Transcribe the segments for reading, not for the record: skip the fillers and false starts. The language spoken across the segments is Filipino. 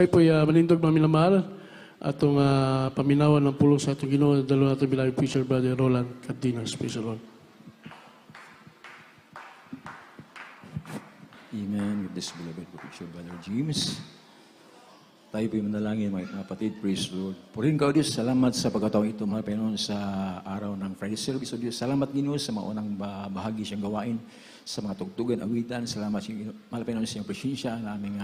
Ay po manindog namin lamahal atong paminawan ng pulong sa atong Ginoo dalo nato bilang official brother Roland Cardenas. Praise the Lord. Amen. With this beloved official brother James. Tayo po'y manalangin mga kapatid. Praise the Lord. Purihin ka o Diyos, salamat sa pagkataong ito mga Panginoon sa araw ng Friday service. O Diyos, salamat Ginoo sa maunang bahagi siyang gawain sa mga tugtugan, awitan. Salamat mahal Panginoon sa iyong presensya na aming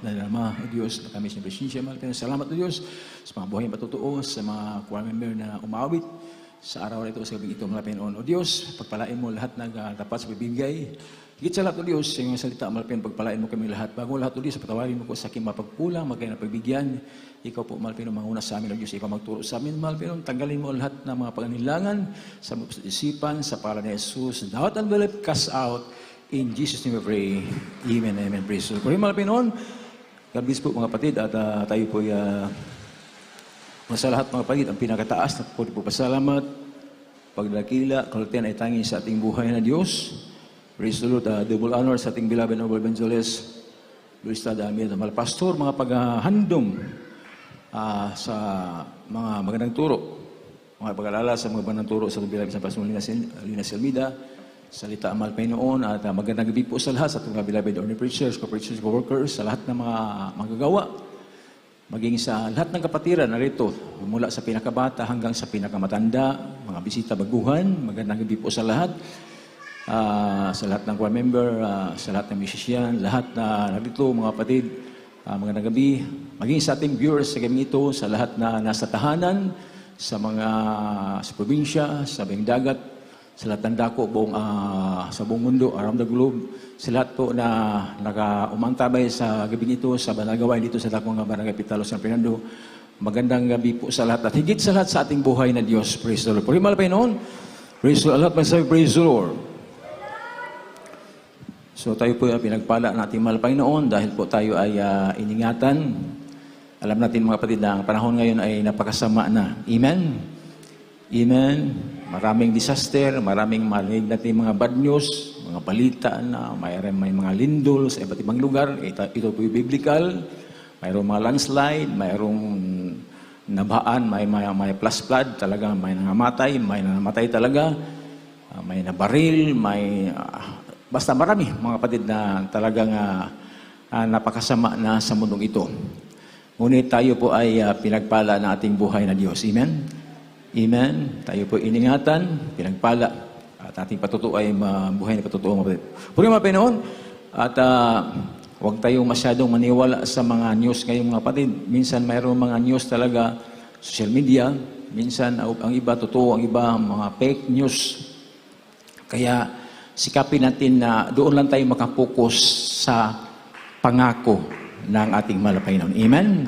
nadarama, O Diyos, na kami sa iyong presensya. Mahal Panginoon, salamat O Diyos sa mga buhay patutuo, sa mga choir member na umawit sa araw na ito, sa gabing ito, mahal Panginoon. O Diyos, pagpalain mo lahat ng tapat sa bibigay. Higit sa lahat, O Diyos, sa iyong salita, mahal Panginoon, pagpalain mo kami lahat. Bago lahat, O Diyos, patawarin mo ko sa aking mapagkulang, magkaya na pagbigyan. Ikaw po, mahal Panginoon, manguna sa amin, O Diyos, ikaw magturo sa amin, mahal Panginoon. Tanggalin mo lahat ng mga panganilangan sa isipan, sa pangalan ni Jesus. Doubt and belief, cast out. In Jesus' name we pray. Amen, amen. Praise the Lord. Puri, mahal Panginoon. God bless po, mga kapatid, at tayo po sa lahat, mga kapatid, ang pinakataas na po pasalamat, pagdakila, kalutian ay tanging sa ating buhay na Diyos. Praise the Lord, double honor sa ating beloved noble evangelist, Luis Tadamir, mga pastor, mga paghahandom sa mga magandang turo, mga pag-alala sa mga magandang turo sa beloved sa Pastor Lina Silmida, salita amal Panginoon, at magandang gabi po sa lahat, sa ating beloved ordinary preachers, co-preachers, co-workers, sa lahat ng mga magagawa, maging sa lahat ng kapatiran narito, mula sa pinakabata hanggang sa pinakamatanda, mga bisita baguhan, magandang gabi po sa lahat. Sa lahat ng choir member, sa lahat ng musician, lahat na narito, mga kapatid, magandang gabi. Maging sa ating viewers sa gabi ito, sa lahat na nasa tahanan, sa mga sa probinsya, sa buong dagat, sa lahat ng dako sa buong mundo, around the globe, sa lahat po na naka-umantabay sa gabi ito, sa banal gawain dito sa dakong Barangay Pitalo, San Fernando. Magandang gabi po sa lahat at higit sa lahat sa ating buhay na Diyos. Praise the Lord. Puri mahal Panginoon. Praise the Lord. Praise the Lord. So tayo po ay pinagpala ng ating mahal Panginoon dahil po tayo ay iningatan. Alam natin mga kapatid na ang panahon ngayon ay napakasama na. Amen? Amen? Maraming disaster, maraming marinig natin mga bad news, mga balita na may mga lindol sa iba't ibang lugar. Ito po yung biblical. Mayroong mga landslide, mayroong nabaan, may plus flood, talaga may nangamatay talaga, may nabaril, may... Basta marami, mga kapatid, na talagang napakasama na sa mundong ito. Ngunit tayo po ay pinagpala ng ating buhay na Diyos. Amen? Amen? Tayo po iningatan, pinagpala, at ating patutuo ay buhay na patutuo, mga kapatid. Puri mga Panginoon, at huwag tayong masyadong maniwala sa mga news ngayong mga kapatid. Minsan mayroong mga news talaga, social media, minsan ang iba totoo, ang iba mga fake news. Kaya, sikapin natin na doon lang tayo makapokus sa pangako ng ating mahal na Panginoon. Amen?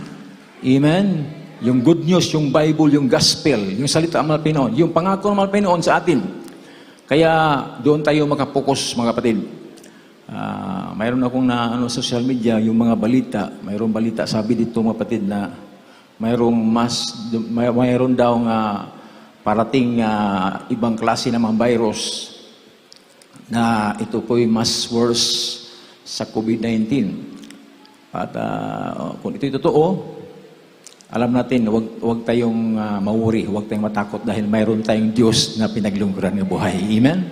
Amen? Yung good news, yung Bible, yung gospel, yung salita ng mahal na Panginoon, yung pangako ng mahal na Panginoon sa atin. Kaya doon tayo makapokus, mga kapatid. Mayroon akong social media, yung mga balita, mayroong balita, sabi dito mga kapatid na mayroon daw parating ibang klase ng mga virus na ito po'y mas worse sa COVID-19. At kung ito'y totoo, alam natin, huwag tayong mawuri, huwag tayong matakot dahil mayroon tayong Diyos na pinaglingkuran ng buhay. Amen?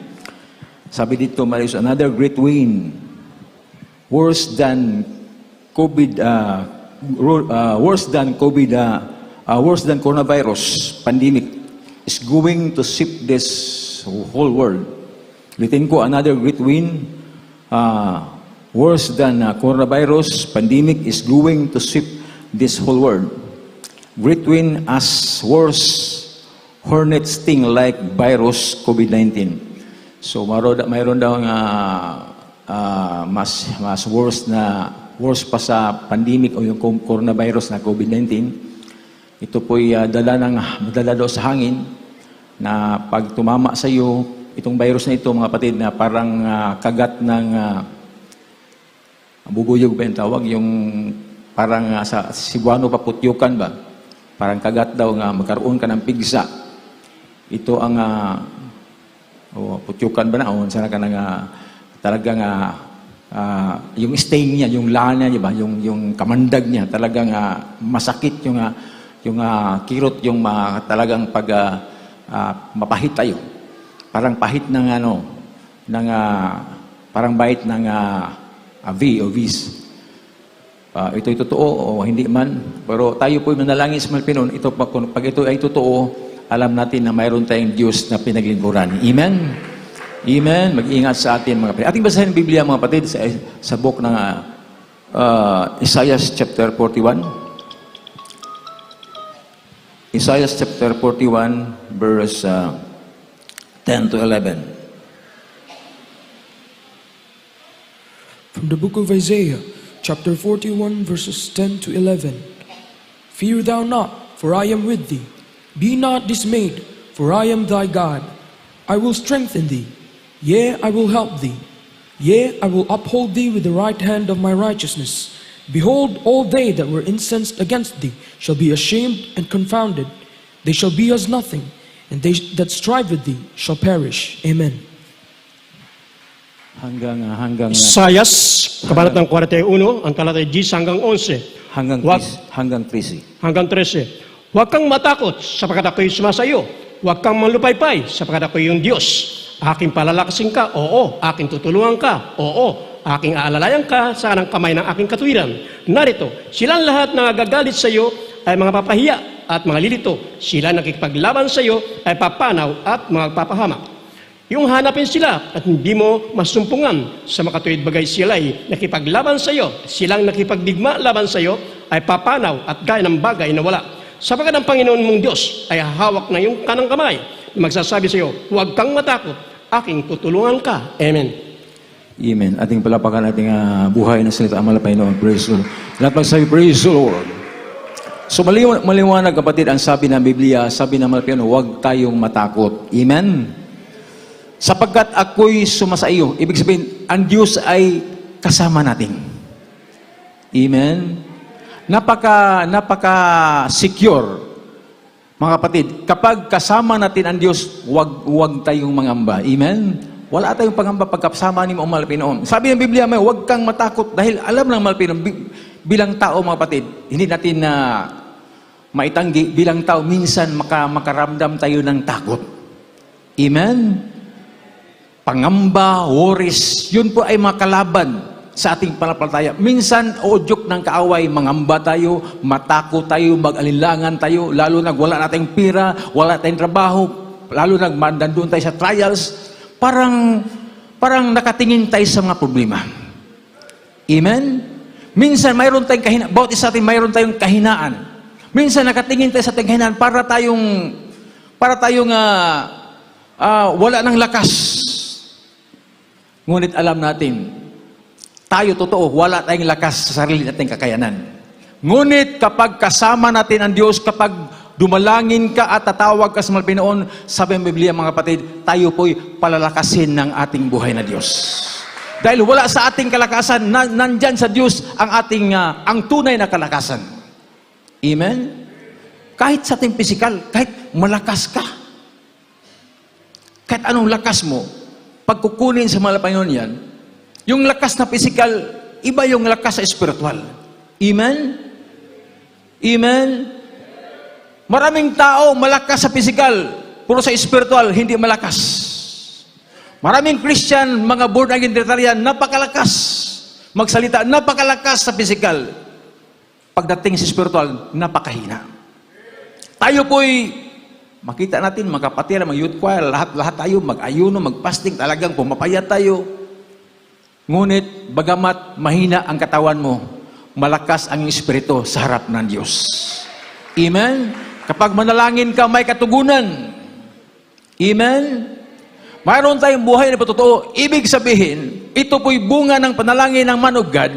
Sabi dito, there is another great wind, worse than coronavirus pandemic is going to sweep this whole world. Litin ko, another great wind, worse than coronavirus pandemic is going to sweep this whole world. Great wind as worse hornet sting like virus COVID-19. So mayroon daw mas worse pa sa pandemic o yung coronavirus na COVID-19. Ito po'y madala daw sa hangin na pag tumama sa iyo, itong virus na ito, mga kapatid, na parang kagat ng bubuyog ba yung tawag? Yung parang sa Cebuano paputyukan ba? Parang kagat daw nga, magkaroon ka ng pigsa. Ito ang putyukan ba na? O sana ka na talagang yung stain niya, yung lana niya ba, yung kamandag niya, talagang masakit yung kirot, yung talagang pag mapahit tayo. Parang pahit ng parang bait ng V o V's. Ito'y totoo o hindi man, pero tayo po'y manalangin sa Pinoon. Pag ito ay totoo, alam natin na mayroon tayong Diyos na pinaglingkuran. Amen? Amen? Mag-ingat sa atin mga kapatid. Ating basahin ang Biblia mga kapatid sa book ng Isaiah chapter 41. Isaiah chapter 41 verse 10 to 11. From the book of Isaiah, chapter 41, verses 10 to 11. Fear thou not, for I am with thee. Be not dismayed, for I am thy God. I will strengthen thee. Yea, I will help thee. Yea, I will uphold thee with the right hand of my righteousness. Behold, all they that were incensed against thee shall be ashamed and confounded. They shall be as nothing, and they that strive with thee shall perish. Amen. Hanggang Isayas, kabanat ng 41, ang talatay 10 hanggang 11. hanggang 13. Hanggang 13. Huwag kang matakot sapagkat ako'y sumasayo. Huwag kang malupaypay sapagkat ako'y yung Diyos. Aking palalakasin ka, oo. Aking tutulungan ka, oo. Aking aalalayan ka sa kanang kamay ng aking katuwiran. Narito, silang lahat na nagagalit sa iyo ay mga papahiya at mga lilito. Sila nakikipaglaban sa iyo ay papanaw at mga papahamak. Yung hanapin sila at hindi mo masumpungan sa makatuwid bagay sila ay nakipaglaban sa iyo. Silang nakipagdigma laban sa iyo ay papanaw at gaya ng bagay na wala. Sapagkat ang Panginoon mong Diyos ay hawak na yung kanang kamay. Magsasabi sa iyo, huwag kang matakot, aking tutulungan ka. Amen. Amen. Ating palapakan ating buhay na salita ang malapay noon. Praise the Lord. Lahat magsabi, praise the Lord. So maliwanag kapatid ang sabi ng Biblia, sabi ng malapay noon, huwag tayong matakot. Amen. Sapagkat ako'y sumasaiyo. Ibig sabihin, ang Diyos ay kasama natin. Amen. Napaka-secure. Mga kapatid, kapag kasama natin ang Diyos, huwag tayong mangamba. Amen. Wala tayong pangamba pagkasama ni Mahal Pinoon. Sabi ng Biblia, huwag kang matakot dahil alam ng Mahal Pinoon, bilang tao mga kapatid, hindi natin na maitanggi, bilang tao, minsan makaramdam tayo ng takot. Amen. Pangamba, worries, yun po ay makalaban sa ating pananampalataya. Minsan, udyok ng kaaway, mangamba tayo, matakot tayo, mag-alinlangan tayo, lalo na wala nating pira, wala tayong trabaho, lalo na nandun tayo sa trials, parang nakatingin tayo sa mga problema. Amen? Minsan, mayroon tayong kahinaan, bawat isa atin mayroon tayong kahinaan. Minsan, nakatingin tayo sa ating kahinaan para tayong wala ng lakas. Ngunit alam natin, tayo totoo, wala tayong lakas sa sarili nating kakayanan. Ngunit kapag kasama natin ang Diyos, kapag dumalangin ka at tatawag ka sa Mahal Pinoon, sabi ng Biblia mga kapatid, tayo po'y palalakasin ng ating buhay na Diyos. Dahil wala sa ating kalakasan, nandyan sa Diyos ang tunay na kalakasan. Amen? Kahit sa ating pisikal, kahit malakas ka, kahit anong lakas mo, pagkukunin sa Mahal Panginoon yan, yung lakas na pisikal, iba yung lakas sa espiritual. Amen? Amen? Maraming tao malakas sa pisikal, puro sa espiritual, hindi malakas. Maraming Christian, mga born again Trinitarian, napakalakas magsalita, napakalakas sa pisikal. Pagdating sa spiritual, napakahina. Tayo po'y makita natin, mga kapatid, mga youth choir, lahat tayo, mag-ayuno, mag-fasting, talagang pumapayat tayo. Ngunit, bagamat mahina ang katawan mo, malakas ang espiritu sa harap ng Diyos. Amen? Kapag manalangin ka, may katugunan. Amen? Mayroon tayong buhay na patotoo. Ibig sabihin, ito po'y bunga ng panalangin ng man of God,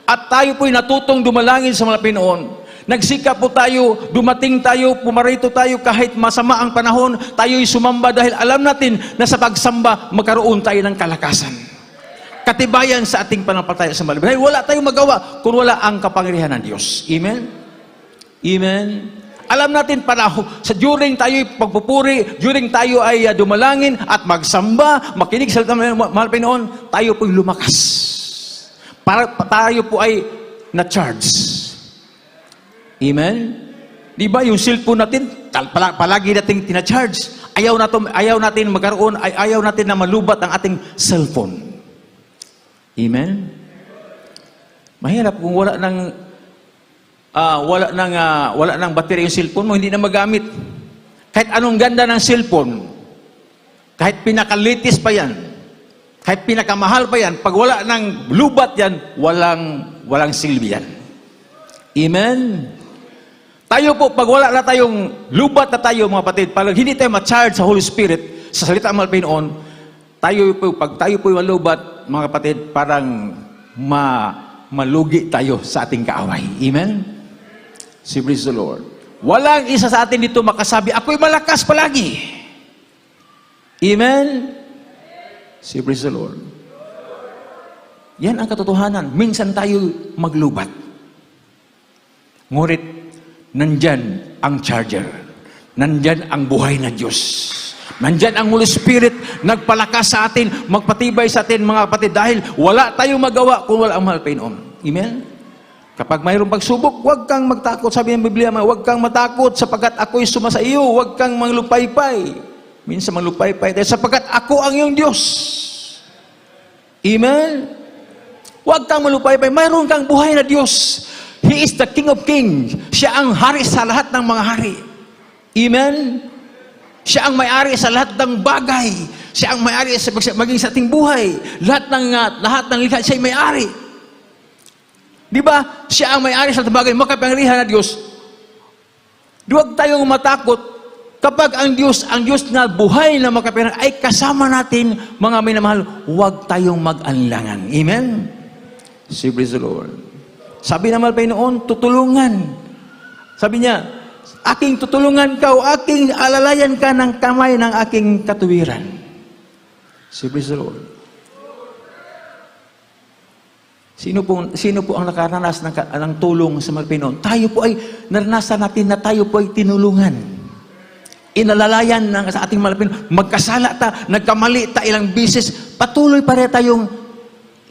at tayo po'y natutong dumalangin sa mga Pinoon. Nagsikap po tayo, dumating tayo, pumarito tayo kahit masama ang panahon, tayo'y sumamba dahil alam natin na sa pagsamba, magkaroon tayo ng kalakasan. Katibayan sa ating pananampalataya sa Mahal. Dahil wala tayong magawa kung wala ang kapangyarihan ng Diyos. Amen? Amen? Alam natin during tayo'y pagpupuri, during tayo ay dumalangin at magsamba, makinig sa Mahal Pinoon, tayo po'y lumakas. tayo po ay na-charge. Amen? Di ba yung cellphone natin, palagi nating tina-charge. Ayaw natin magkaroon, ayaw natin na malubat ang ating cellphone. Amen? Mahirap kung wala nang battery yung cellphone mo, hindi na magamit. Kahit anong ganda ng cellphone, kahit pinaka-latest pa yan, kahit pinakamahal pa yan, pag wala ng lubat yan, walang silbi yan. Amen? Tayo po, pag wala na tayong lubat na tayo, mga kapatid, pag hindi tayo ma-charge sa Holy Spirit, sa salita ng Panginoon, pag tayo po yung malubat, mga kapatid, parang malugi tayo sa ating kaaway. Amen? Si praise the Lord. Walang isa sa atin dito makasabi, ako'y malakas palagi. Amen? Si praise the Lord. Yan ang katotohanan. Minsan tayo maglubat. Ngunit, nandyan ang charger. Nandyan ang buhay na Diyos. Nandyan ang Holy Spirit, nagpalakas sa atin, magpatibay sa atin, mga kapatid, dahil wala tayong magawa kung wala ang mahal Panginoon. Amen? Kapag mayroong pagsubok, huwag kang magtakot. Sabi ng Biblia, huwag kang matakot sapagkat ako'y sumasa iyo. Huwag kang manglupaypay. Minsan manglupaypay dahil sapagkat ako ang iyong Diyos. Amen? Huwag kang manglupaypay. Mayroon kang buhay na Diyos. He is the King of Kings. Siya ang hari sa lahat ng mga hari. Amen? Siya ang may-ari sa lahat ng bagay. Siya ang may-ari sa maging sa ating buhay. Lahat ng likha, siya ay may-ari. Di ba? Siya ang may-ari sa lahat ng bagay. Makapangyarihan na Diyos. Huwag tayong matakot kapag ang Diyos na buhay na makapangyarihan ay kasama natin, mga minamahal, huwag tayong mag-anlangan. Amen? Si praise the Lord. Sabi naman Panginoon, tutulungan. Sabi niya, aking tutulungan ka o aking alalayan ka ng kamay ng aking katuwiran. Si praise the Lord. Sino po ang nakaranas ng tulong sa mga Panginoon? Tayo po ay naranasan natin na tayo po ay tinulungan. Inalalayan sa ating malapin, magkasala ta, nagkamali ta ilang bisis, patuloy pa rin tayong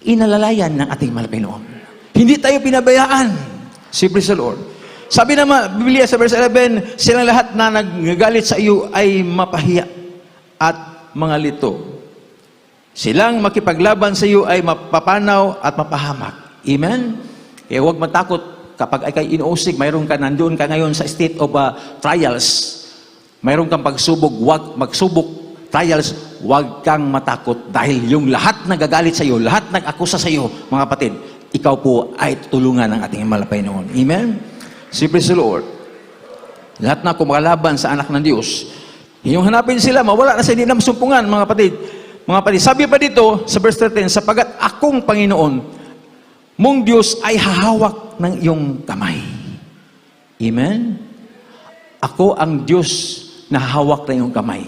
inalalayan ng ating malapinoon. Hindi tayo pinabayaan. Si praise the Lord. Sabi naman, Biblia sa verse 11, silang lahat na nagagalit sa iyo ay mapahiya at mga lito. Silang makipaglaban sa iyo ay mapapanaw at mapahamak. Amen? Kaya huwag matakot kapag ay kay inuusig, mayroon ka, nandoon ka ngayon sa state of trials. Mayroon kang pagsubok, huwag magsubok, trials, huwag kang matakot dahil yung lahat nagagalit sa iyo, lahat nag-akusa sa iyo, mga kapatid, ikaw po ay tutulungan ng ating malapay noon. Amen? Si praise the Lord. Lahat na kumalaban sa anak ng Diyos. Yung hanapin sila, mawala na sa hindi na masumpungan, mga kapatid. Mga kapatid, sabi pa dito sa verse 13, sapagat akong Panginoon, mong Diyos ay hahawak ng iyong kamay. Amen? Ako ang Diyos na hawak na iyong kamay.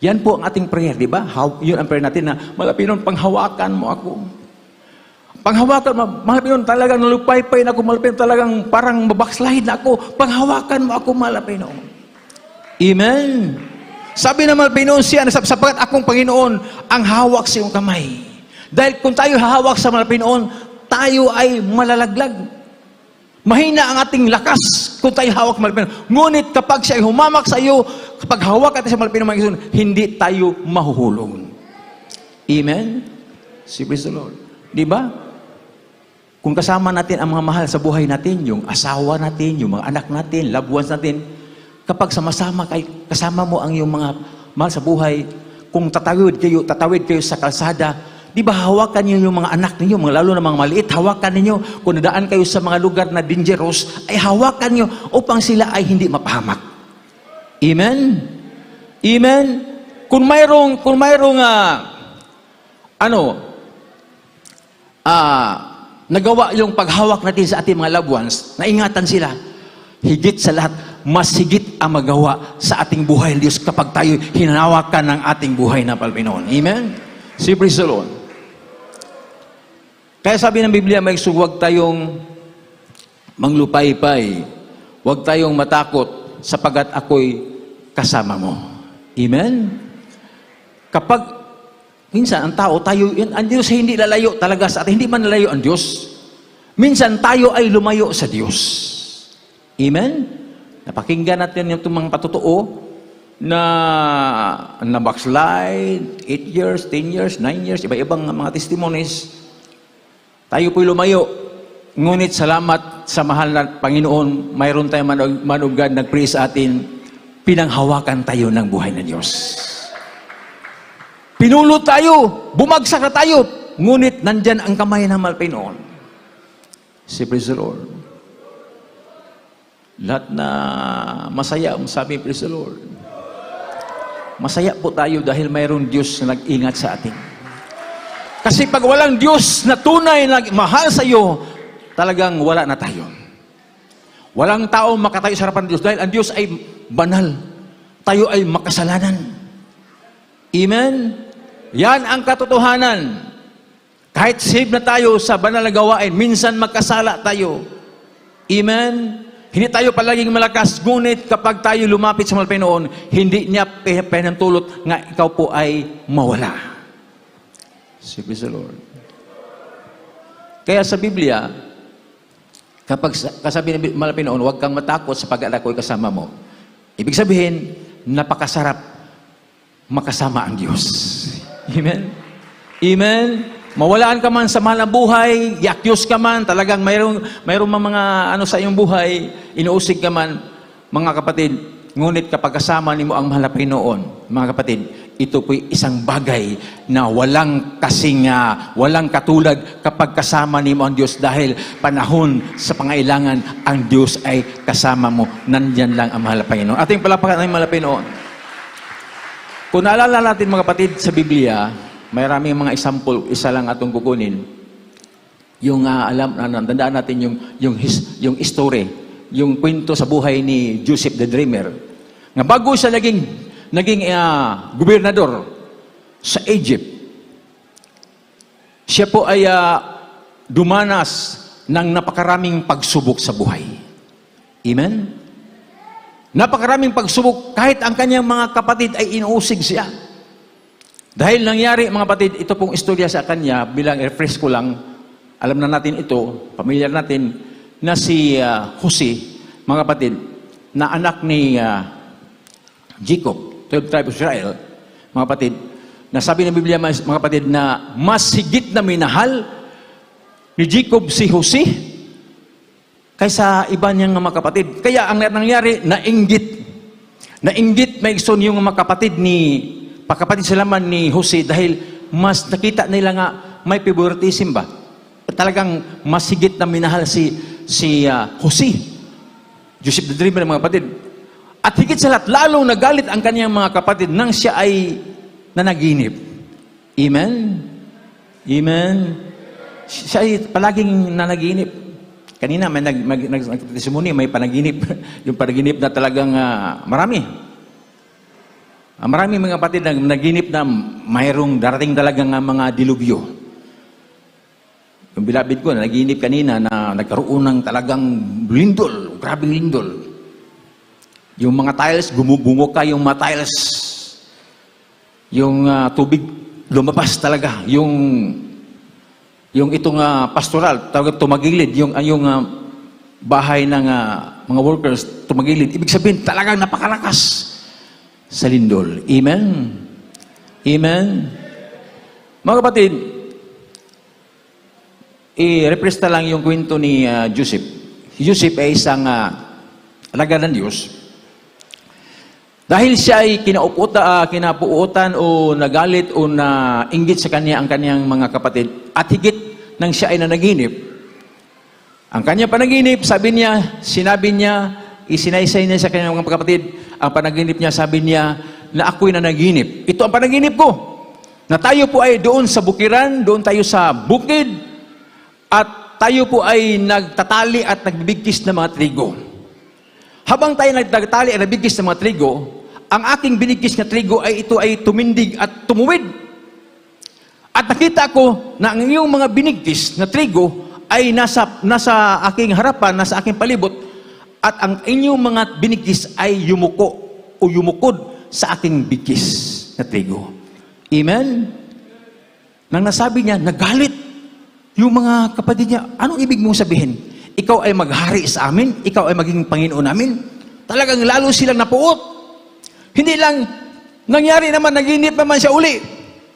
Yan po ang ating prayer, di ba? Yun ang prayer natin na, Malapinon, panghawakan mo ako. Panghawakan mo, Malapinon, talagang nalupaypay na ako, Malapinon, talagang parang mabackslide na ako. Panghawakan mo ako, Malapinon. Amen? Sabi na Malapinon siya, sapagat akong Panginoon, ang hawak sa iyong kamay. Dahil kung tayo hahawak sa Malapinon, tayo ay malalaglag. Mahina ang ating lakas kung tayo hawak sa Malapinon. Ngunit kapag siya ay humamak sa iyo, kapag hawak natin sa Malapinon, hindi tayo mahuhulog. Amen? Si praise the Lord. Di ba? Kung kasama natin ang mga mahal sa buhay natin, yung asawa natin, yung mga anak natin, loved ones natin, kapag kasama mo ang iyong mga mahal sa buhay, kung tatawid kayo sa kalsada, di ba hawakan niyo yung mga anak ninyo, mga lalo na mga maliit, hawakan ninyo. Kung nadaan kayo sa mga lugar na dangerous, ay hawakan niyo upang sila ay hindi mapahamak. Amen? Amen? Kung mayroong nagawa yung paghawak natin sa ating mga loved ones, naingatan sila, higit sa lahat, mas higit ang magawa sa ating buhay ng Diyos kapag tayo hinawakan ng ating buhay na Panginoon. Amen? Si praise the Lord. Kaya sabi ng Biblia, huwag tayong manglupaypay, huwag tayong matakot, sapagat ako'y kasama mo. Amen? Kapag Minsan, ang tao, ang Diyos ay hindi lalayo talaga sa atin. Hindi man lalayo ang Diyos. Minsan, tayo ay lumayo sa Diyos. Amen? Napakinggan natin yung mga patotoo na backslide, 8 years, 10 years, 9 years, iba-ibang mga testimonies. Tayo po'y lumayo. Ngunit salamat sa mahal na Panginoon, mayroon tayong manugad nagpray sa atin, pinanghawakan tayo ng buhay ng Diyos. Pinulot tayo, bumagsak na tayo, ngunit nandyan ang kamay ng mahal Panginoon. Si praise the Lord. Lahat na masaya, sabi praise the Lord. Masaya po tayo dahil mayroong Diyos na nag-ingat sa atin. Kasi pag walang Diyos na tunay na mahal sa iyo, talagang wala na tayo. Walang tao makatayo sa harapan ng Diyos dahil ang Diyos ay banal. Tayo ay makasalanan. Amen? Yan ang katotohanan. Kahit save na tayo sa banal na gawain, minsan magkasala tayo. Amen? Hindi tayo palaging malakas, ngunit kapag tayo lumapit sa mahal Panginoon, hindi niya pinantulot nga ikaw po ay mawala. Praise the Lord. Kaya sa Biblia, kapag kasabi ng mahal Panginoon, huwag kang matakot sapagkat ako'y kasama mo. Ibig sabihin, napakasarap makasama ang Diyos. Amen? Amen? Mawalaan ka man sa mahal na buhay, yakyos ka man, talagang mayroong mga ano sa iyong buhay, inuusig ka man, mga kapatid, ngunit kapag kasama nimo ang mahal na Panginoon, mga kapatid, ito po'y isang bagay na walang kasing, walang katulad kapag kasama nimo ang Diyos dahil panahon sa pangailangan, ang Diyos ay kasama mo. Nandyan lang ang mahal na Panginoon. Ating palapakan ang mahal na Panginoon. Kung naalala natin mga kapatid sa Biblia, maraming mga example, isa lang atong kukunin. Yung tandaan natin yung story, yung kwento sa buhay ni Joseph the Dreamer. Nga bago siya naging gobernador sa Egypt, siya po ay dumanas ng napakaraming pagsubok sa buhay. Amen? Napakaraming pagsubok, kahit ang kanyang mga kapatid ay inuusig siya. Dahil nangyari, mga kapatid, ito pong istorya sa kanya, bilang refresh ko lang, alam na natin ito, pamilyar natin, na si Jose, mga kapatid, na anak ni Jacob, 12 tribe of Israel, mga kapatid, na sabi ng Biblia, mga kapatid, na mas higit na minahal ni Jacob si Jose kaysa iba niyang mga kapatid. Kaya ang nangyari, nainggit. Nainggit, may ikson yung mga kapatid pagkapatid sila man ni Jose dahil mas nakita nila nga may favoritism ba? Talagang mas higit na minahal si Jose. Joseph the Dreamer, mga kapatid. At higit sa lahat, lalong nagalit ang kanyang mga kapatid nang siya ay nanaginip. Amen? Amen? Siya ay palaging nanaginip. Kanina may nagtestimony, may panaginip. Yung panaginip na talagang marami. Marami mga kapatid na naginip na mayroong darating talagang mga dilubyo. Yung bilabid ko, naginip kanina na nagkaroon ng talagang lindol, grabing lindol. Yung mga tiles, gumubungok yung mga tiles. Yung tubig, lumabas talaga. Yung itong pastoral, tawag tumagilid, yung bahay ng mga workers, tumagilid. Ibig sabihin, talagang napakalakas sa lindol. Amen? Amen? Mga kapatid, i-representa lang yung kwento ni Joseph. Si Joseph ay isang alaga ng Diyos. Dahil siya ay kinapuutan o nagalit o nainggit sa kanya ang kanyang mga kapatid at higit nang siya ay nanaginip. Ang kanyang panaginip, sinabi niya, isinaysay niya sa kanyang mga kapatid, ang panaginip niya, sabi niya, na ako'y nanaginip. Ito ang panaginip ko, na tayo po ay doon sa bukiran, doon tayo sa bukid, at tayo po ay nagtatali at nagbibigkis ng mga trigo. Habang tayo nagtatali at nagbibigkis ng mga trigo, ang aking binigkis na trigo ay ito ay tumindig at tumuwid. At nakita ko na ang iyong mga binigkis na trigo ay nasa aking harapan, nasa aking palibot, at ang inyong mga binigkis ay yumuko o yumukod sa aking bigkis na trigo. Amen? nang nasabi niya, nagalit yung mga kapatid niya. Anong ibig mong sabihin? Ikaw ay maghari sa amin? Ikaw ay maging Panginoon namin? Talagang lalo silang napuot. Hindi lang, nangyari naman, naginip naman siya uli.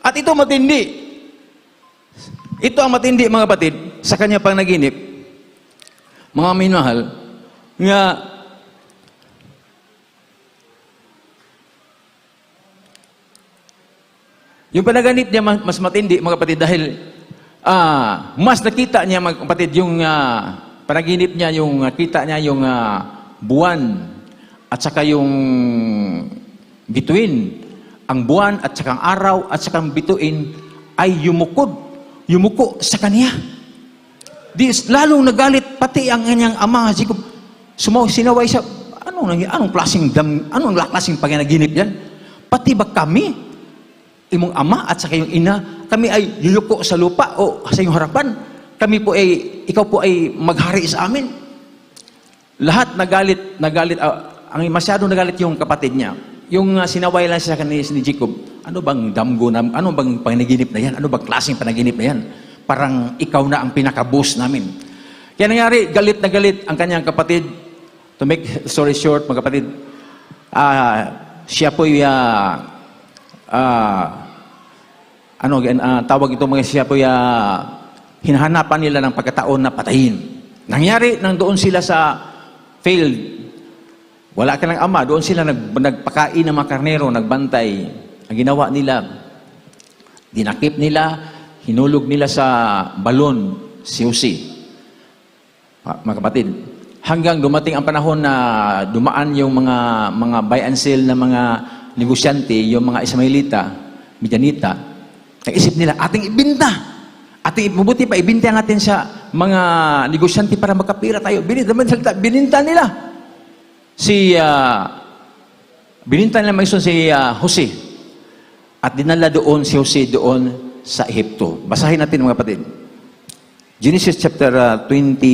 At ito matindi. Ito ang matindi, mga kapatid, sa kanya pang naginip. Mga minahal, nga, yung panaganip niya mas matindi, mga kapatid, dahil mas nakita niya, mga kapatid, yung panaginip niya, yung kita niya yung buwan at saka yung bituin. Ang buwan at saka ang araw at saka ang bituin ay yumuko sa kanya. Lalong nagalit pati ang kanyang ama, Jacob. Sinaway siya, anong klaseng panginaginip yan? Pati ba kami, imong ama at saka yung ina, kami ay yuyuko sa lupa o sa iyong harapan? Ikaw po ay maghari sa amin. Lahat nagalit, ang masyadong nagalit yung kapatid niya. Yung sinaway lang siya ni Jacob, ano bang damgo na, ano bang panaginip na yan? Ano bang klaseng panaginip na yan? Parang ikaw na ang pinaka-boss namin. Kaya nangyari, galit na galit ang kanyang kapatid. To make story short, mga kapatid, siya po'y tawag ito mga siya po'y hinahanapan nila ng pagkataon na patayin. Nangyari, nang doon sila sa field, wala ka ng ama, doon sila nagpakain ng mga karnero, nagbantay. Ang ginawa nila, dinakip nila, hinulog nila sa balon, si Jose. Mga kapatid, hanggang dumating ang panahon na dumaan yung mga buy and sell na mga negosyante, yung mga Ismailita, Midianita, naisip nila, ating ibinta. Mabuti pa, ibinta natin sa mga negosyante para makapira tayo. Bininta nila. Bininta nila si Jose. At dinala doon si Jose doon sa Ehipto. Basahin natin mga kapatid. Genesis chapter 39,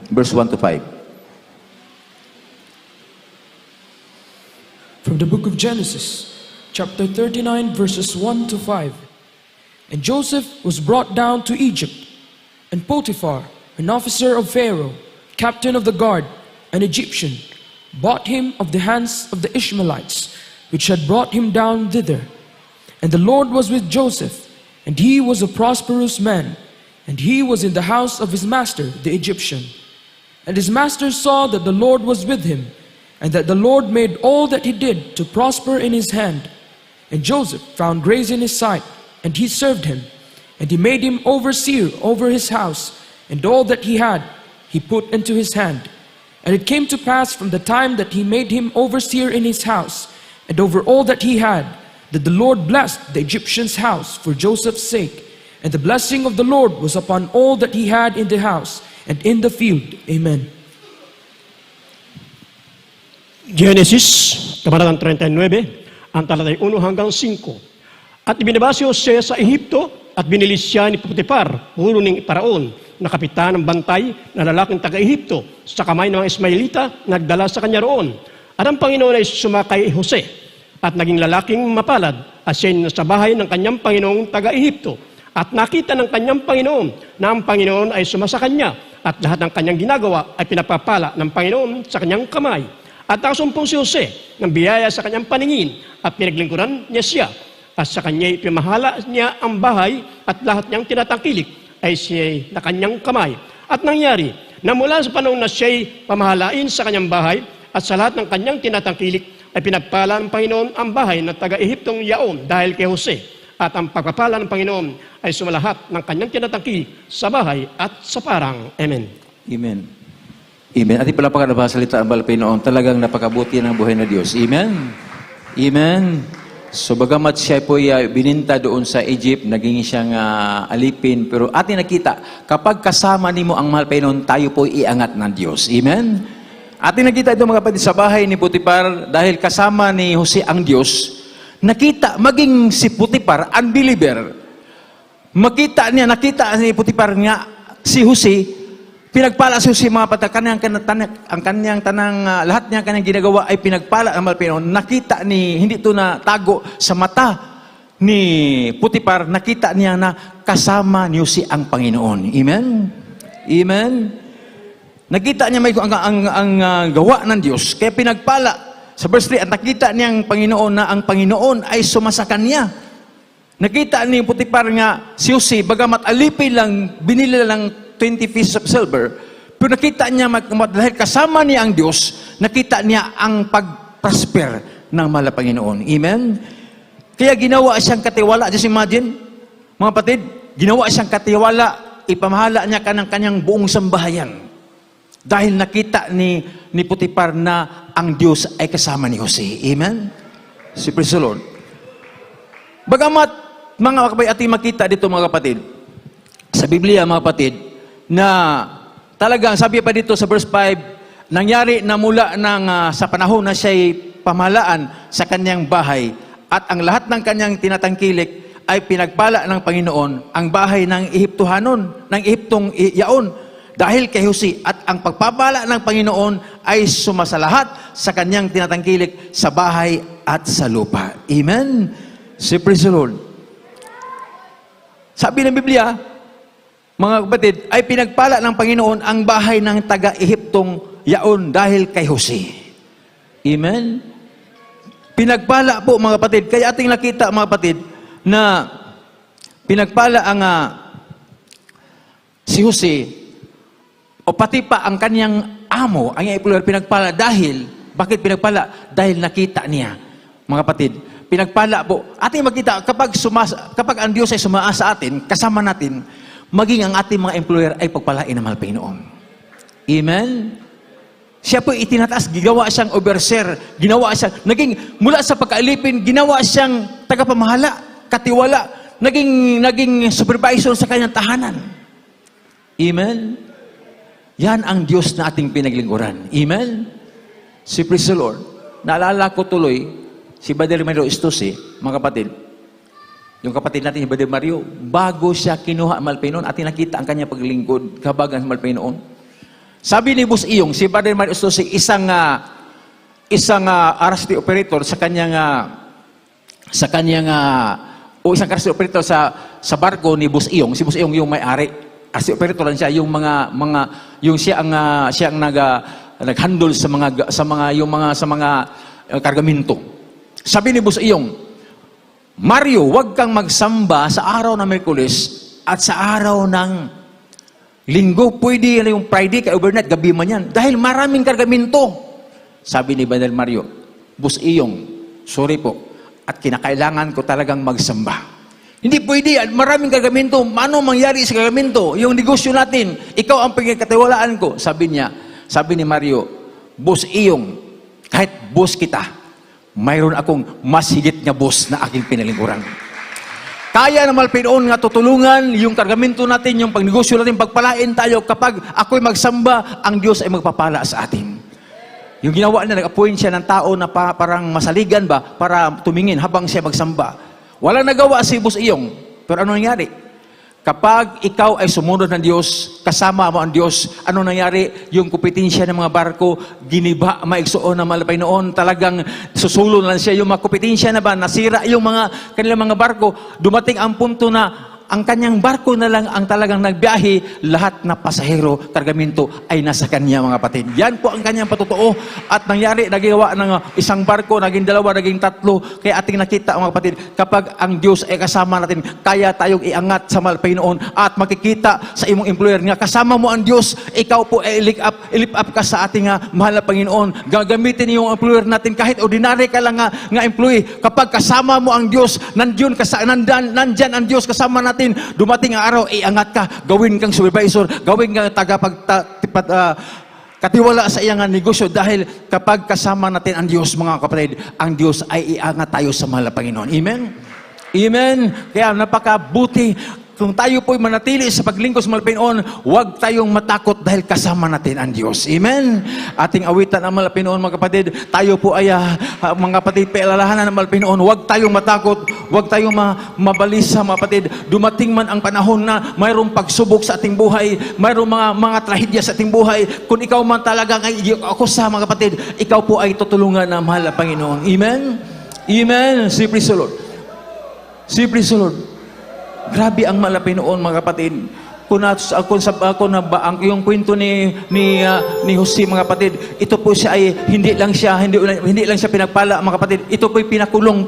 verse 1 to 5. From the book of Genesis, chapter 39, verses 1 to 5. And Joseph was brought down to Egypt, and Potiphar, an officer of Pharaoh, captain of the guard, an Egyptian, bought him of the hands of the Ishmaelites, which had brought him down thither. And the Lord was with Joseph, and he was a prosperous man, and he was in the house of his master, the Egyptian. And his master saw that the Lord was with him, and that the Lord made all that he did to prosper in his hand. And Joseph found grace in his sight, and he served him. And he made him overseer over his house, and all that he had he put into his hand. And it came to pass from the time that he made him overseer in his house, and over all that he had, that the Lord blessed the Egyptian's house for Joseph's sake. And the blessing of the Lord was upon all that he had in the house and in the field. Amen. Genesis, kabanatang 39, ang talatay 1 hanggang 5. At ibinaba si Jose sa Ehipto at binilis siya ni Potiphar, puno ng Paraon, na kapitan ng bantay na lalaking taga-Ehipto, sa kamay ng mga Ismailita, nagdala sa kanya roon. At ang Panginoon ay sumakay Jose, at naging lalaking mapalad, at siya nasa bahay ng kanyang Panginoong taga-Ehipto. At nakita ng kanyang Panginoon na ang Panginoon ay sumasa kanya, at lahat ng kanyang ginagawa ay pinapapala ng Panginoon sa kanyang kamay. At nakasumpong si Jose ng biyaya sa kanyang paningin, at pinaglingkuran niya siya. At sa kanya ipinahala niya ang bahay, at lahat niyang tinatangkilik ay siya'y na kanyang kamay. At nangyari, na mula sa panahon na siya'y pamahalain sa kanyang bahay, at sa lahat ng kanyang tinatangkilik, ay pinagpala ng Panginoon ang bahay ng taga-Ehiptong yaon dahil kay Jose. At ang pagpapala ng Panginoon ay sumalahat ng kanyang tinatangkilik sa bahay at sa parang. Amen. Amen. Amen. At ipalapakan na ba salita ang Panginoon, talagang napakabuti ng buhay na Diyos. Amen. Amen. So bagamat siya po bininta doon sa Egypt, naging siyang alipin, pero ating nakita, kapag kasama nimo ang mahal Panginoon, tayo po iangat ng Diyos. Amen? Ating nakita ito mga kapatid sa bahay ni Potiphar, dahil kasama ni Jose ang Diyos, nakita, maging si Potiphar, unbeliever, nakita ni Potiphar nga, si Jose, pinagpala si Jose mga patay, lahat niya kanyang ginagawa ay pinagpala ang mahal Panginoon. Nakita ni, hindi ito na tago sa mata ni Putipar, nakita niya na kasama niyo si ang Panginoon. Amen? Amen? Nakita niya may ang gawa ng Diyos, kaya pinagpala. Sa verse 3, at nakita niya ang Panginoon na ang Panginoon ay sumasa kanya. Nakita ni Putipar nga si Jose, bagamat alipin lang, binili lang 20 pieces of silver, pero nakita niya, dahil kasama niya ang Diyos, nakita niya ang pag-prosper ng mahal na Panginoon. Amen? Kaya ginawa siyang katiwala. Just imagine, mga kapatid, ginawa siyang katiwala, ipamahala niya ng kanyang buong sambahayan. Dahil nakita ni Putipar na ang Diyos ay kasama ni Jose. Amen? Si praise the Lord. Bagamat, mga kapatid, ating makita dito mga kapatid, sa Biblia mga kapatid, na talagang sabi pa dito sa verse 5, nangyari na mula sa panahon na siya'y pamahalaan sa kanyang bahay at ang lahat ng kanyang tinatangkilik ay pinagpala ng Panginoon ang bahay ng Ehiptohanon, ng Ehiptong yaon dahil kay Jose, at ang pagpapala ng Panginoon ay sumasalahat sa kanyang tinatangkilik sa bahay at sa lupa. Amen? Si praise the Lord. Sabi ng Biblia, mga kapatid, ay pinagpala ng Panginoon ang bahay ng taga-Ehiptong yaon dahil kay Jose. Amen? Pinagpala po mga kapatid. Kaya ating nakita mga kapatid na pinagpala ang si Jose o pati pa ang kanyang amo, ang employer, pinagpala dahil, bakit pinagpala? Dahil nakita niya. Mga kapatid, pinagpala po. Ating makita, kapag ang Diyos ay sumaasa sa atin, kasama natin, maging ang ating mga employer ay pagpalain ng mahal Panginoon. Amen? Siya po itinataas, ginawa siyang overseer, ginawa siyang, mula sa pagkaalipin, ginawa siyang tagapamahala, katiwala, naging supervisor sa kanyang tahanan. Amen? Yan ang Diyos na ating pinaglingkuran. Amen? Si praise the Lord. Naalala ko tuloy, si Brother Mario Estusi, mga kapatid, yung kapatid natin, si Brother Mario, bago siya kinuha ang mahal Panginoon, ating nakita ang kanyang paglingkod, kabagan sa mahal Panginoon. Sabi ni Boss Iyong, si Brother Mario Estusi, isang RST operator sa kanyang isang RST operator sa barko ni Boss Iyong. Si Boss Iyong yung may-ari. RST operator lang siya, yung siya ang nag-handle sa mga kargamento. Sabi ni Boss Iyong, Mario, huwag kang magsamba sa araw ng Miyerkules at sa araw ng Linggo. Pwede yung Friday, kay overnight, gabi man yan. Dahil maraming kargamento. Sabi ni Brother Mario, Boss Iyong, sorry po, at kinakailangan ko talagang magsamba. Hindi pwede, maraming kargamento. Ano mangyari sa kargamento? Yung negosyo natin, ikaw ang pagkakatiwalaan ko. Sabi ni Mario, Boss Iyong, kahit boss kita, mayroon akong mas higit nga boss na aking pinalingkuran. Kaya naman Panginoon nga tutulungan yung kargamento natin, yung pagnegosyo natin, pagpalain tayo kapag ako'y magsamba, ang Diyos ay magpapala sa atin. Yung ginawa niya, nag-appoint siya ng tao na parang masaligan ba, para tumingin habang siya magsamba. Walang nagawa si Boss Iyong. Pero ano nangyari? Kapag ikaw ay sumunod ng Diyos, kasama mo ang Diyos, ano nangyari? Yung kompetensya ng mga barko, giniba, maigsuon ng mahal Panginoon, talagang susulo na siya. Yung mga kompetensya na ba, nasira yung kanilang mga barko, dumating ang punto na ang kanyang barko na lang ang talagang nagbiyahe, lahat na pasahero, kargamento ay nasa kanya mga kapatid. Yan po ang kanyang patutuo. At nangyari, nagigawa ng isang barko, naging dalawa, naging tatlo. Kaya ating nakita mga kapatid, kapag ang Diyos ay kasama natin, kaya tayong iangat sa mahal Panginoon at makikita sa imong employer nga kasama mo ang Diyos, ikaw po ay ilip up ka sa ating mahal na Panginoon. Gagamitin yung employer natin kahit ordinary ka lang nga employee. Kapag kasama mo ang Diyos, nandyan ang Diyos kasama natin, dumating ang araw, iangat ka, gawin kang supervisor, gawin kang katiwala sa iyang negosyo, dahil kapag kasama natin ang Diyos, mga kapatid, ang Diyos ay iangat tayo sa mahal na Panginoon. Amen? Amen? Kaya napakabuti. Kung tayo po'y manatili sa paglingkod sa mahal Panginoon, huwag tayong matakot dahil kasama natin ang Diyos. Amen? Ating awitan ang mahal Panginoon, mga kapatid. Tayo po ay, mga kapatid, paalalahanan ng mahal Panginoon. Huwag tayong matakot. Huwag tayong mabalisa, mga kapatid. Dumating man ang panahon na mayroong pagsubok sa ating buhay, mayroong mga trahedya sa ating buhay. Kung ikaw man talagang ay akusa, mga kapatid, ikaw po ay tutulungan ng mahal na Panginoon. Amen? Amen? Si praise the Lord. See, praise the Lord. Grabe ang malapit noon, mga kapatid. Ako na ba ang yung kwento ni Jose, mga kapatid, ito po siya ay hindi lang siya pinagpala, mga kapatid. Ito po ay pinapakulong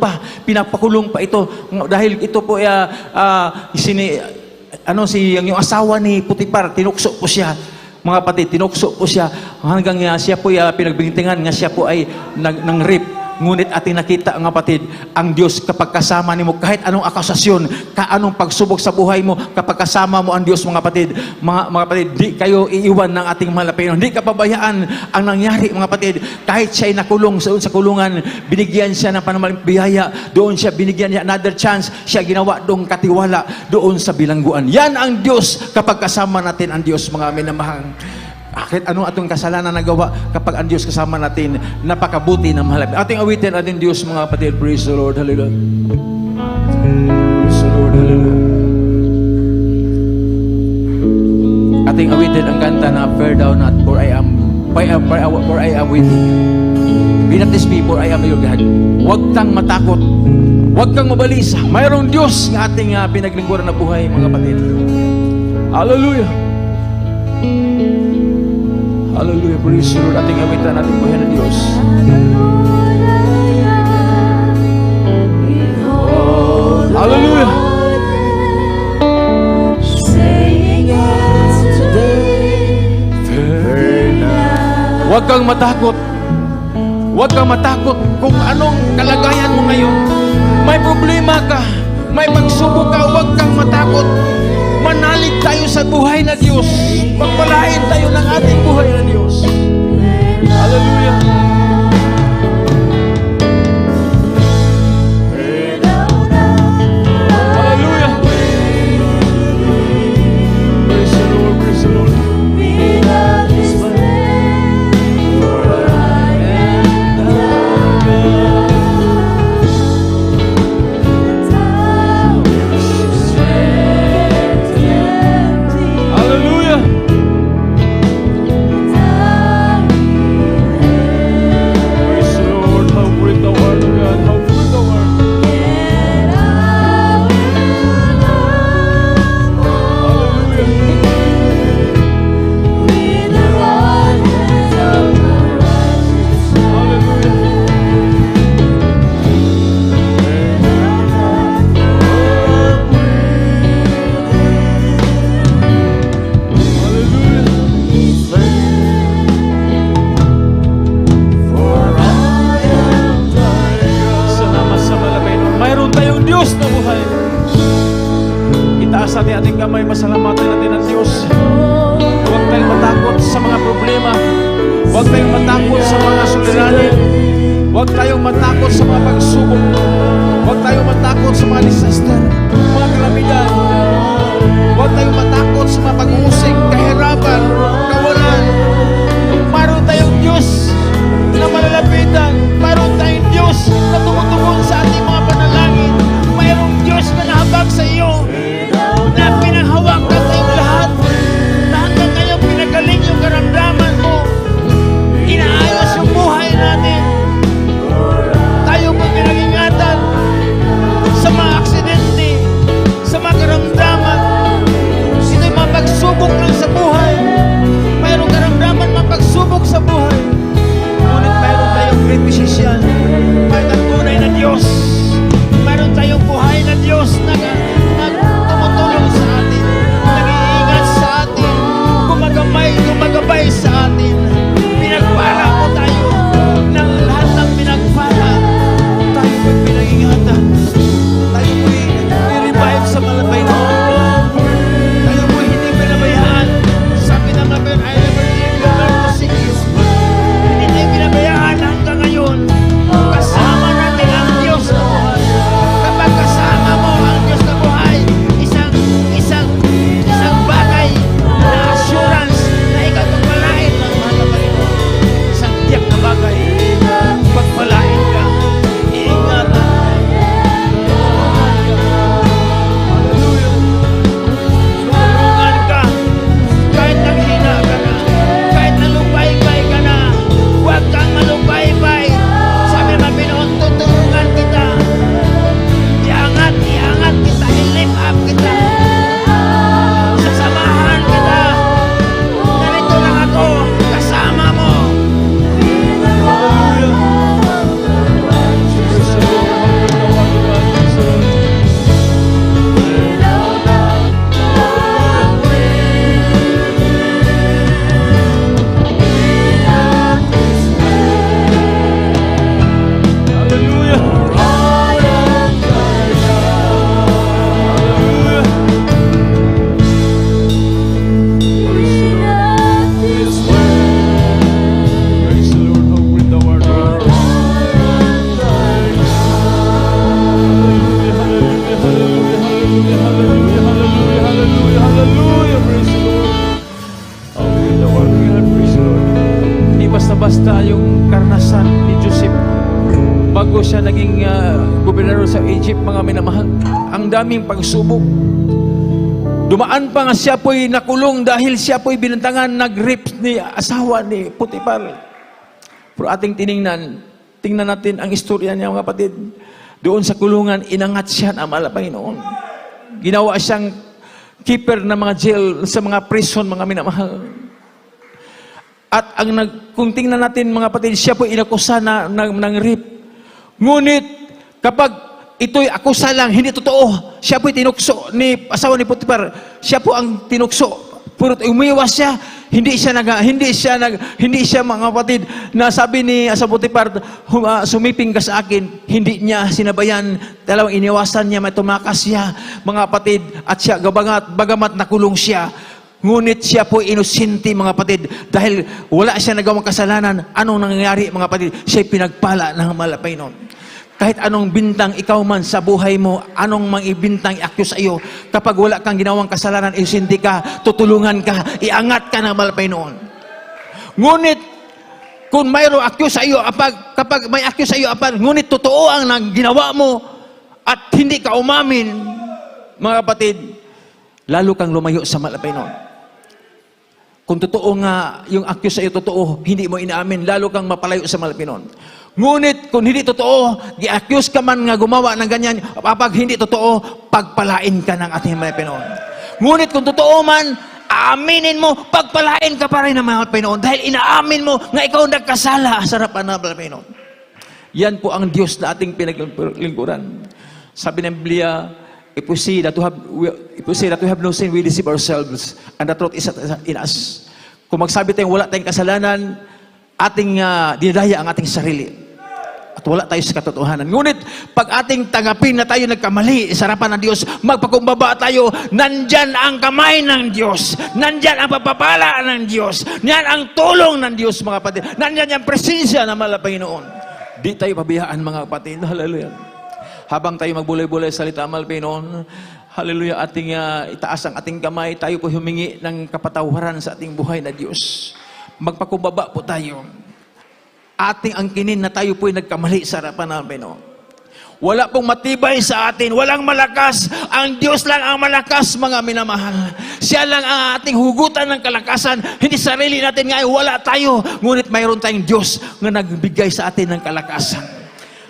pa ito dahil ito po ay yung asawa ni Putipar, tinukso po siya. Mga kapatid, tinukso po siya hanggang siya po ay pinagbintingan nga siya po ay nang rape. Ngunit ating nakita, ang kapatid, ang Diyos kapag kasama nimo, kahit anong akusasyon, anong pagsubok sa buhay mo, kapag kasama mo ang Diyos, mga kapatid, mga kapatid, di kayo iiwan ng ating malapit. Hindi ka pabayaan ang nangyari, mga kapatid. Kahit siya ay nakulong sa kulungan, binigyan siya ng panamaling biyaya, doon siya binigyan niya another chance, siya ginawa doon katiwala, doon sa bilangguan. Yan ang Diyos kapag kasama natin ang Diyos, mga minamahal. Kahit ano atong kasalanan nagawa, kapag ang Diyos kasama natin, napakabuti ng mahal. Ating awitin ating Diyos, mga kapatid. Praise the Lord. Hallelujah. Praise the Lord. Hallelujah. Ating awitin ang kanta na "Fear thou not, for I am with thee. Be not dismayed, for I am your God." Huwag kang matakot. Huwag kang mabalisa. Mayroong Diyos nga ating pinaglingkuran na buhay, mga kapatid. Hallelujah. Hallelujah, praise the Lord. Ating awitan, ating buhay na Diyos. Hallelujah. Huwag kang matakot. Huwag kang matakot kung anong kalagayan mo ngayon. May problema ka, may pagsubok ka, huwag kang matakot. Manalig tayo sa buhay na Diyos. Pagpalain tayo ng ating buhay na Diyos. Hallelujah. Hallelujah. Praise the Lord, praise the Lord. Hallelujah. Praise the Lord. How great thou art, O God. How good thou art. Salamat sa malabay nun. Mayroon tayong Diyos na buhay. Itaas natin ating kamay, masalamatan natin ang Diyos. Huwag tayong matakot sa mga problema. Huwag tayong matakot sa mga suliranin. Huwag tayong matakot sa mga pagsubok. Huwag tayong matakot sa mga disaster, mga kalamidad. Huwag tayong matakot sa mga pag-uusig, kahirapan, kawalan. Mayroon tayong Diyos na malalapitan. Mayroon tayong Diyos na tumutugon sa ating mga panalangin. Mayroong Diyos na nahabag sa iyo, na pinanghawakan tayong lahat, na hanggang ngayon pinagaling yung karamdaman mo. Inaayos yung buhay natin. Tayo po pinag-ingatan sa mga aksidente, sa mga basta-basta yung karanasan ni Joseph bago siya naging gobernador sa Egypt, mga minamahal. Ang daming pagsubok. Dumaan pa nga siya po'y nakulong dahil siya po'y binantangan, nag-rape ni asawa ni Potiphar. Pero ating tingnan natin ang istorya niya, mga kapatid. Doon sa kulungan, inangat siya ng mahal na Panginoon. Ginawa siyang keeper ng mga jail, sa mga prison, mga minamahal. At kung tingnan natin, mga kapatid, siya po'y inakusa ng rape. Ngunit, kapag ito'y akusa lang, hindi totoo. Siya po'y tinukso ni asawa ni Potiphar. Siya po ang tinukso. Pero umiwas siya. Hindi siya mga kapatid na sabi ni asawa Potiphar, sumiping ka sa akin. Hindi niya sinabayan. Dalawang iniwasan niya, may tumakas siya, mga kapatid. At siya, bagamat nakulong siya. Ngunit siya po inosente, mga kapatid, dahil wala siya nagawang kasalanan. Anong nangyayari, mga kapatid? Siya'y pinagpala ng mahal na Panginoon. Kahit anong bintang ikaw man sa buhay mo, anong mang ibintang i-accuse sa iyo, kapag wala kang ginawang kasalanan, inosente ka, tutulungan ka, iangat ka ng mahal na Panginoon. Ngunit, kung mayroong accuse sa iyo, kapag may accuse sa iyo, ngunit totoo ang ginawa mo, at hindi ka umamin, mga kapatid, lalo kang lumayo sa mahal na Panginoon. Kung totoo nga, yung accuse sa iyo totoo, hindi mo inaamin, lalo kang mapalayo sa mahal na Panginoon. Ngunit, kung hindi totoo, gi-accuse ka man nga gumawa ng ganyan, kapag hindi totoo, pagpalain ka ng ating mahal na Panginoon. Ngunit, kung totoo man, aaminin mo, pagpalain ka pa rin ng mahal na Panginoon, dahil inaamin mo nga ikaw nagkasala sa harapan ng mahal na Panginoon. Yan po ang Diyos na ating pinaglingkuran. Sabi ng Biblia, if we say that we have no sin, we deceive ourselves, and the truth is in us. Kung magsabi tayong wala tayong kasalanan, ating dinadaya ang ating sarili. At wala tayo sa katotohanan. Ngunit, pag ating tanggapin na tayo nagkamali sa harapan ng Diyos, magpakumbaba tayo, nandyan ang kamay ng Diyos. Nandyan ang pagpapala ng Diyos. Nandyan ang tulong ng Diyos, mga kapatid. Nandyan ang presensya ng mahal na Panginoon. Di tayo pabiyaan, mga kapatid. Hallelujah. Habang tayo magbulay-bulay sa salita, mahal na Panginoon, hallelujah, ating itaas ang ating kamay, tayo po humingi ng kapatawaran sa ating buhay na Diyos. Magpakumbaba po tayo. Ating angkinin na tayo po'y nagkamali sa harapan ng Panginoon. Wala pong matibay sa atin, walang malakas. Ang Diyos lang ang malakas, mga minamahal. Siya lang ang ating hugutan ng kalakasan. Hindi sarili natin ngayon, wala tayo. Ngunit mayroon tayong Diyos na nagbigay sa atin ng kalakasan.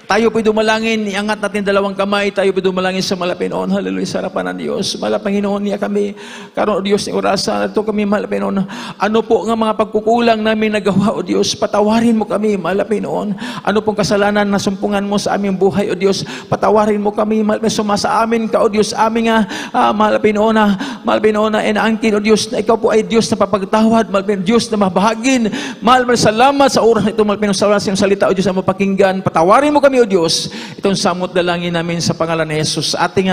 Tayo po'y dumalangin, iangat natin dalawang kamay, tayo po'y dumalangin sa mahal na Panginoon. Hallelujah, sa harapan ng Diyos. Mahal na Panginoon, niya kami, karon o Diyos, ng orasan, ito kami, mahal na Panginoon. Ano po nga mga pagkukulang namin nagawa, o Diyos, patawarin mo kami, mahal na Panginoon. Ano pong kasalanan na sumpungan mo sa aming buhay, o Diyos, patawarin mo kami, mahal na sumasa amin ka, o Diyos, aming mahal na Panginoon, na inaangkin, o Diyos, na ikaw po ay Diyos na papagtawad, mahal na Diyos na mabahagin, mahal na salamat sa oras na ito, mahal na Panginoon, sa oras ng salita, o Diyos, na mapakinggan, patawarin mo kami, o Diyos, itong samot dalangin namin sa pangalan ni Jesus. Sa ating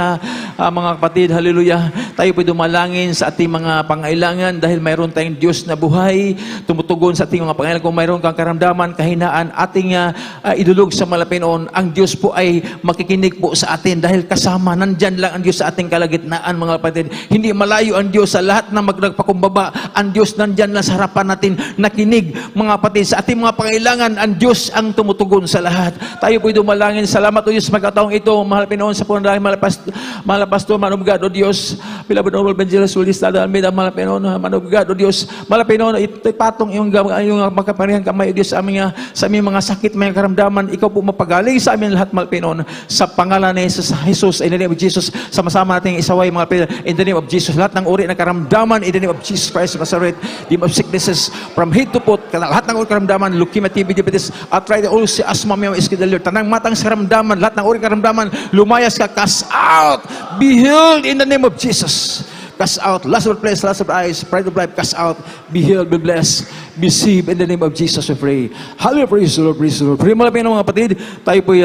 mga kapatid, hallelujah, tayo po'y dumalangin sa ating mga pangailangan dahil mayroon tayong Diyos na buhay, tumutugon sa ating mga pangailangan. Kung mayroon kang karamdaman, kahinaan, ating idulog sa mahal na Panginoon, ang Diyos po ay makikinig po sa atin dahil kasama, nandyan lang ang Diyos sa ating kalagitnaan, mga kapatid. Hindi malayo ang Diyos sa lahat na magpagpakumbaba. Ang Diyos nandyan lang sa harapan natin, nakinig, mga kapatid. Sa ating mga pangailangan, ang Diyos ang tumutugon sa lahat. Tayo po'y dumalangin. Salamat o Diyos, magkataong ito, mahal Pinoon, sa punong mahal na pastor, man of God, o Diyos, beloved Honorable Evangelist Willis Tada Almeida, mahal Pinoon, man of God, o Diyos, mahal Pinoon, ito'y patong yung magkaparihan kamay, o Diyos, sa aming mga sakit, mga karamdaman, ikaw po mapagaling sa amin lahat, mahal Pinoon, sa pangalan ni Jesus, in the name of Jesus, sama-sama natin isaway, mga Pinoon, in the name of Jesus, lahat ng uri ng karamdaman, in the name of Jesus Christ of Nazareth, demon of sicknesses, from head to foot, lahat ng uri karamdaman, leukemia, TB, diabetes, arthritis, ulcer, asthma, myoma, tanang matang karamdaman, lahat ng uri karamdaman, lumayas ka, cast out, be healed in the name of Jesus. Cast out, lust of flesh, lust of eyes, pride of life, cast out, be healed, be blessed, be saved in the name of Jesus, we pray. Hallelujah, praise the Lord, praise the Lord. Pray mo lang mga kapatid, tayo po'y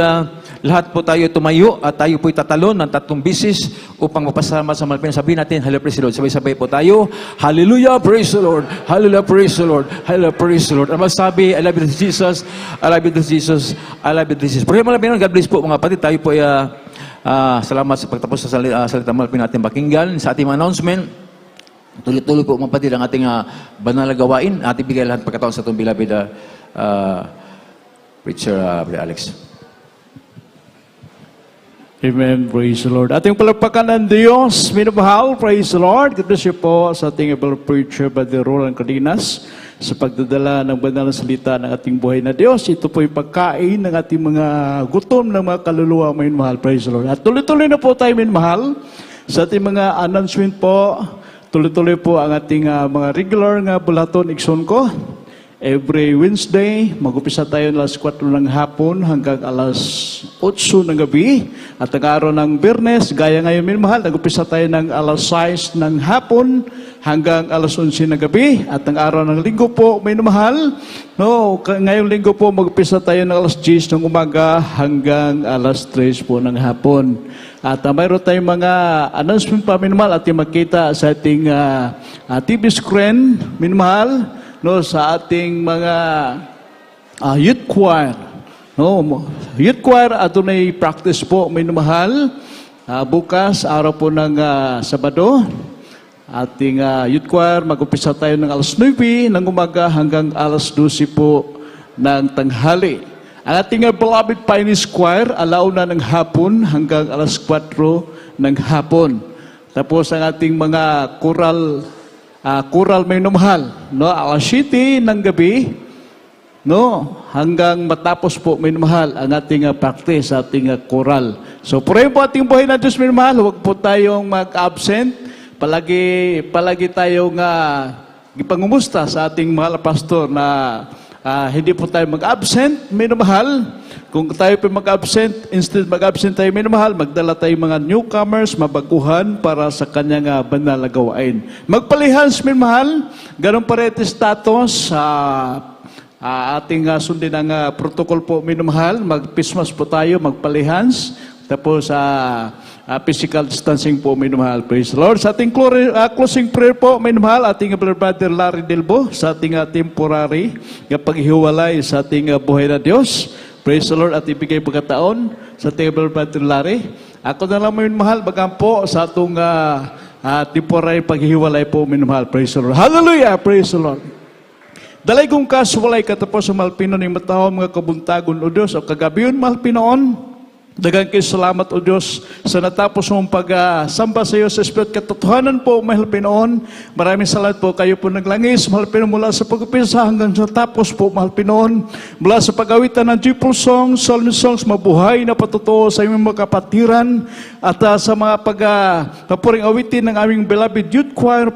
lahat po tayo tumayo at tayo po'y tatalon ng 3 bisis upang mapasalamat sa mahal na Panginoon. Sabihin natin, hallelujah, praise the Lord. Sabay-sabay po tayo, hallelujah, praise the Lord, hallelujah, praise the Lord, hallelujah, praise the Lord. Ang masabi, I love you, Jesus, I love you, Jesus, I love you, Jesus. Pray mo lang Panginoon, God bless po mga kapatid, tayo po'y salamat sa pagtapos sa salita mahal Panginoon natin pakinggan. Sa ating announcement, tuloy-tuloy po mga kapatid ang ating banal na gawain. Ating bigay lahat pagkataon sa itong beloved Preacher Brother Alex. Amen. Praise the Lord. Ating palakpakan ng Diyos, minamahal. Praise the Lord. God bless you po sa ating able preacher, Brother Roland Cardenas, sa pagdadala ng banal na salita ng ating buhay na Diyos. Ito po yung pagkain ng ating mga gutom ng mga kaluluwa, minamahal. Praise the Lord. At tuloy-tuloy na po tayo, minamahal, sa ating mga announcement po. Tuloy-tuloy po ang ating mga regular nga bulaton, ikson ko. Every Wednesday, mag-upisa tayo alas 4 ng hapon hanggang alas 8 ng gabi. At ang araw ng Biyernes, gaya ngayon minamahal, nag-upisa tayo ng alas 6 ng hapon hanggang alas 11 ng gabi. At ang araw ng Linggo po, minamahal, ngayong Linggo po, mag-upisa tayo ng alas 10 ng umaga hanggang alas 3 po ng hapon. At mayroon tayong mga announcement pa, minamahal, at makita sa ating TV screen, minamahal, sa ating mga youth choir. Youth choir, ato na practice po, minamahal. Bukas, araw po ng Sabado, ating youth choir, mag-upisa tayo ng alas 9 ng umaga hanggang alas 12 po ng tanghali. Ang ating beloved Pioneers Choir, alauna ng hapon hanggang alas 4 ng hapon. Tapos ang ating mga choral may numahal, alas 7 ng gabi, hanggang matapos po may numahal ang ating practice, ating choral. So, purihin po ating buhay na Diyos, may numahal. Huwag po tayong mag-absent. Palagi tayong ipangumusta sa ating mahal pastor na hindi po tayo mag-absent, may numahal. Kung tayo po mag-absent, instead mag-absent tayo, may numahal, magdala tayo mga newcomers, mabaguhan para sa kanyang banal na gawain. Magpalihans, may numahal, ganun pa rin status sa ating sundin ang protocol po, may numahal. Mag-Christmas po tayo, magpalihans, tapos physical distancing po, may numahal. Praise the Lord. Sa ating closing prayer po, may numahal, ating Brother Larry Delbo, sa ating temporary paghiwalay sa ating buhay na Diyos. Praise the Lord, at ibigay pagkataon sa ating Brother Larry. Ako na lang, may numahal, bagang po sa atong temporary paghiwalay po, may numahal. Praise the Lord. Hallelujah! Praise the Lord. Dalay kong kaswalay katapos sa malpinon ng matao mga kabuntagon o Diyos o kagabiyon malpinoon. Daghang kayo salamat o Diyos sa natapos mong pagsamba sa iyo sa Espiritu katotohanan po, mahal Pinoon. Maraming salamat po kayo po naglangis, mahal Pinoon, mula sa pag-upisa hanggang sa tapos po, mahal Pinoon. Mula sa pag-awitan ng Jipul Songs, Psalm Songs, mabuhay na patutuo sa imong mga kapatiran at sa mga papuring awitin ng aming beloved youth choir,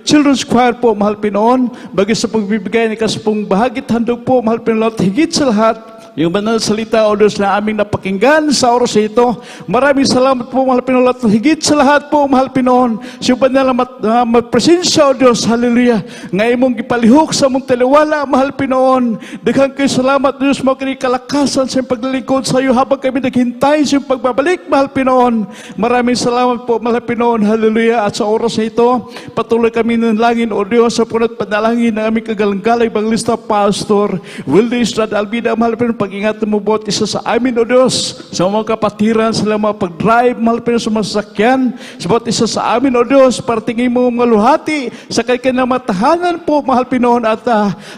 children's choir po, mahal Pinoon. Bagay sa pagbibigay ni kasapong bahagit handog po, mahal Pinoon, at higit sa lahat, yung banal salita o Diyos na aming napakinggan sa oras ito. Maraming salamat po, mahal Pinoon. At higit sa lahat po, mahal Pinoon, sa banal na magpresensya o Diyos, hallelujah, ngayon mong ipalihok sa mong taliwala, mahal Pinoon. Daghang kayo salamat, Diyos mo, kinikalakasan sa paglilingkod sa iyo habang kami naghintay sa iyong pagbabalik, mahal Pinoon. Maraming salamat po, mahal Pinoon, hallelujah. At sa oras na ito, patuloy kami nanalangin o Diyos sa punot panalangin ng aming kagalang-galay Evangelista Pastor Wildy Estrada Albida, mahal Pinoon. Pag-ingatan mo bawat isa sa amin, O Diyos, sa mga kapatiran, sa mga pag-drive, mahal Pinoon, sa mga sasakyan, sa bawat isa sa amin, O Diyos, para tingin mo mga luhati sa kanyang matahanan po, mahal Pinoon, at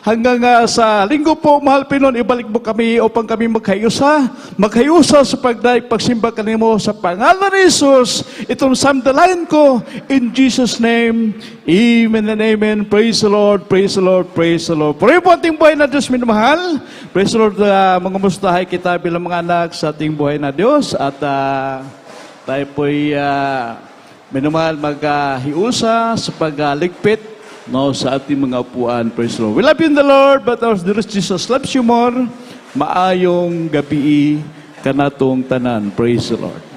hanggang sa linggo po, mahal Pinoon, ibalik mo kami upang kami maghayusa sa pag-drive, pagsimba kanimo sa pangalan ni Jesus. Itong samdalayan ko, in Jesus' name, amen and amen. Praise the Lord, praise the Lord, praise the Lord. Puri po ating buhay na Diyos, minamahal. Praise the Lord, mga mustahay kita bilang mga anak sa ating buhay na Diyos at tayo po'y minamahal maghiusa sa pagligpit sa ating mga upuan. Praise the Lord. We love you in the Lord, but our dearest Jesus loves you more. Maayong gabi kanatong tanan. Praise the Lord.